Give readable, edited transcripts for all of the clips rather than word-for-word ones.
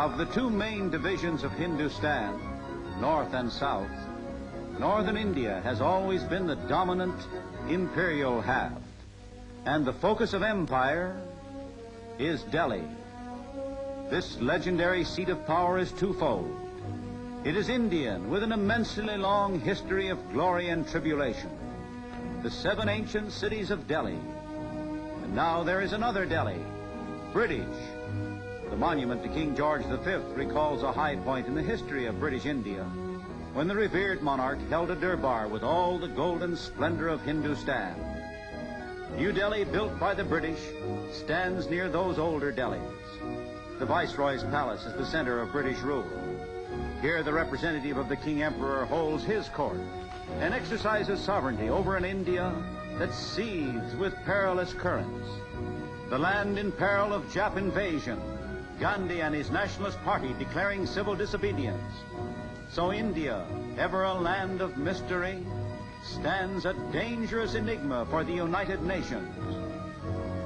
Of the two main divisions of Hindustan, north and south, northern India has always been the dominant imperial half, and the focus of empire is Delhi. This legendary seat of power is twofold. It is Indian, with an immensely long history of glory and tribulation, the seven ancient cities of Delhi. And now there is another Delhi, British. The monument to King George V recalls a high point in the history of British India, when the revered monarch held a durbar with all the golden splendor of Hindustan. New Delhi, built by the British, stands near those older Delhis. The Viceroy's palace is the center of British rule. Here the representative of the King Emperor holds his court and exercises sovereignty over an India that seethes with perilous currents. The land in peril of Jap invasion, Gandhi and his nationalist party declaring civil disobedience. So India, ever a land of mystery, stands a dangerous enigma for the United Nations.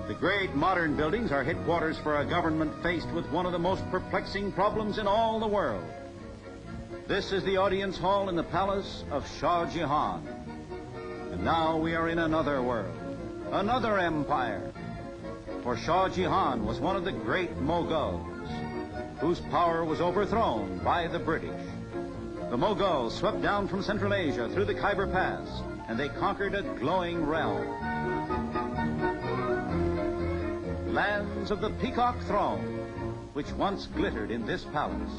The great modern buildings are headquarters for a government faced with one of the most perplexing problems in all the world. This is the audience hall in the palace of Shah Jahan. And now we are in another world, another empire. For Shah Jahan was one of the great Mughals, whose power was overthrown by the British. The Mughals swept down from Central Asia through the Khyber Pass, and they conquered a glowing realm. Lands of the Peacock Throne, which once glittered in this palace.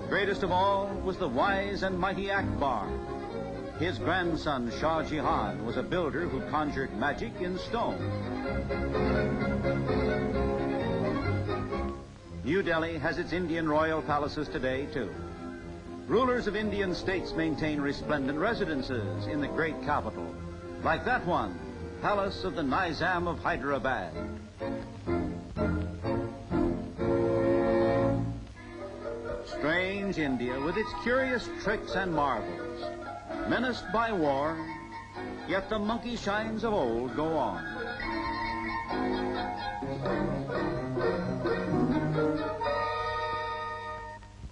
Greatest of all was the wise and mighty Akbar. His grandson, Shah Jahan, was a builder who conjured magic in stone. New Delhi has its Indian royal palaces today, too. Rulers of Indian states maintain resplendent residences in the great capital, like that one, Palace of the Nizam of Hyderabad. Strange India, with its curious tricks and marvels, menaced by war, yet the monkey shines of old go on.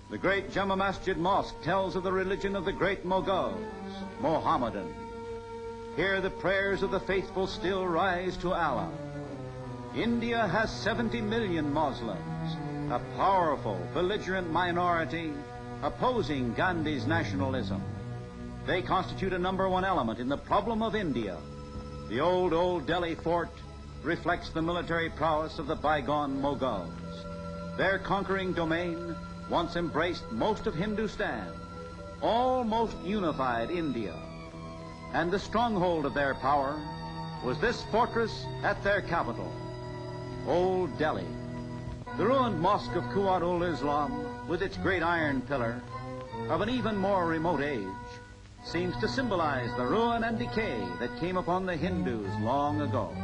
The great Jama Masjid Mosque tells of the religion of the great Mughals, Mohammedan. Here the prayers of the faithful still rise to Allah. India has 70 million Muslims, a powerful, belligerent minority opposing Gandhi's nationalism. They constitute a number one element in the problem of India. The old Delhi fort reflects the military prowess of the bygone Mughals. Their conquering domain once embraced most of Hindustan, almost unified India. And the stronghold of their power was this fortress at their capital, Old Delhi. The ruined mosque of Quwwat-ul-Islam, with its great iron pillar, of an even more remote age, seems to symbolize the ruin and decay that came upon the Hindus long ago.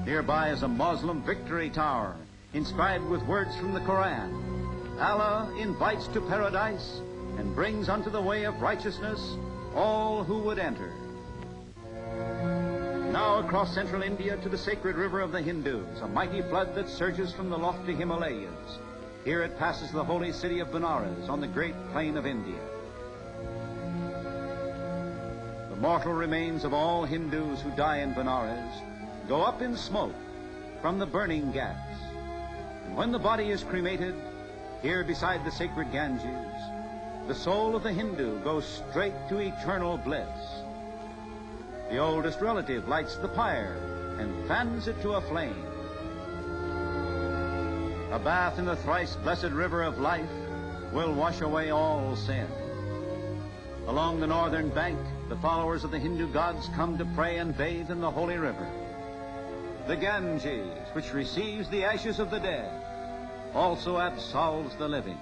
Nearby is a Muslim victory tower, inscribed with words from the Quran. Allah invites to paradise and brings unto the way of righteousness all who would enter. Now across central India to the sacred river of the Hindus, a mighty flood that surges from the lofty Himalayas. Here it passes the holy city of Benares on the great plain of India. The mortal remains of all Hindus who die in Benares go up in smoke from the burning ghats. And when the body is cremated, here beside the sacred Ganges, the soul of the Hindu goes straight to eternal bliss. The oldest relative lights the pyre and fans it to a flame. A bath in the thrice blessed river of life will wash away all sin. Along the northern bank, the followers of the Hindu gods come to pray and bathe in the holy river. The Ganges, which receives the ashes of the dead, also absolves the living.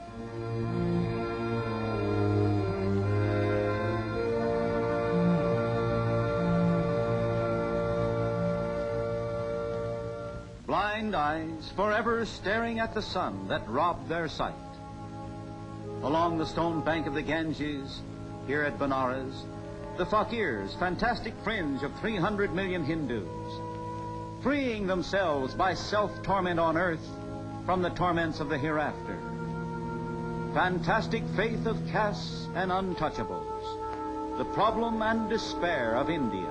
Blind eyes forever staring at the sun that robbed their sight. Along the stone bank of the Ganges, here at Benares, the fakirs, fantastic fringe of 300 million Hindus, freeing themselves by self-torment on earth, from the torments of the hereafter. Fantastic faith of castes and untouchables, the problem and despair of India.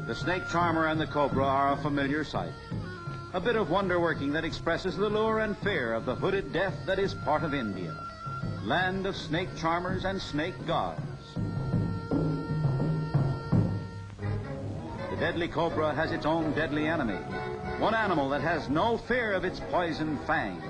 The snake charmer and the cobra are a familiar sight, a bit of wonder-working that expresses the lure and fear of the hooded death that is part of India, land of snake charmers and snake gods. The deadly cobra has its own deadly enemy, one animal that has no fear of its poisoned fangs.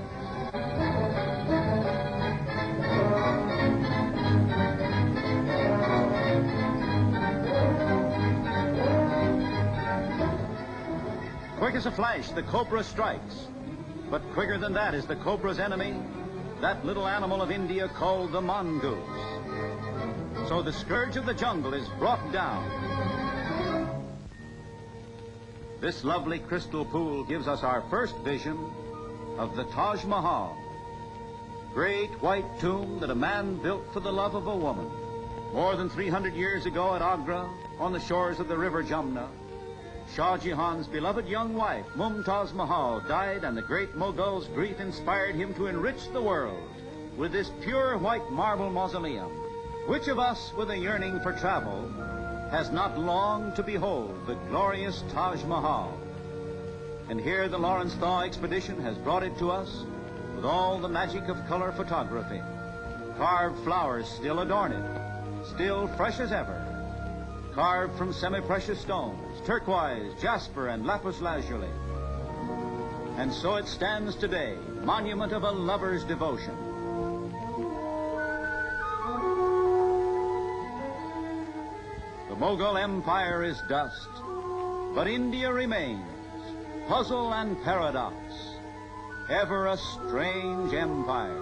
Quick as a flash, the cobra strikes. But quicker than that is the cobra's enemy, that little animal of India called the mongoose. So the scourge of the jungle is brought down. This lovely crystal pool gives us our first vision of the Taj Mahal, great white tomb that a man built for the love of a woman. More than 300 years ago at Agra, on the shores of the river Jamna, Shah Jahan's beloved young wife, Mumtaz Mahal, died, and the great Mughals' grief inspired him to enrich the world with this pure white marble mausoleum. Which of us, with a yearning for travel, has not longed to behold the glorious Taj Mahal? And here the Lawrence Thaw expedition has brought it to us with all the magic of color photography. Carved flowers still adorn it, still fresh as ever, carved from semi-precious stones, turquoise, jasper, and lapis lazuli. And so it stands today, monument of a lover's devotion. The Mughal Empire is dust, but India remains, puzzle and paradox, ever a strange empire.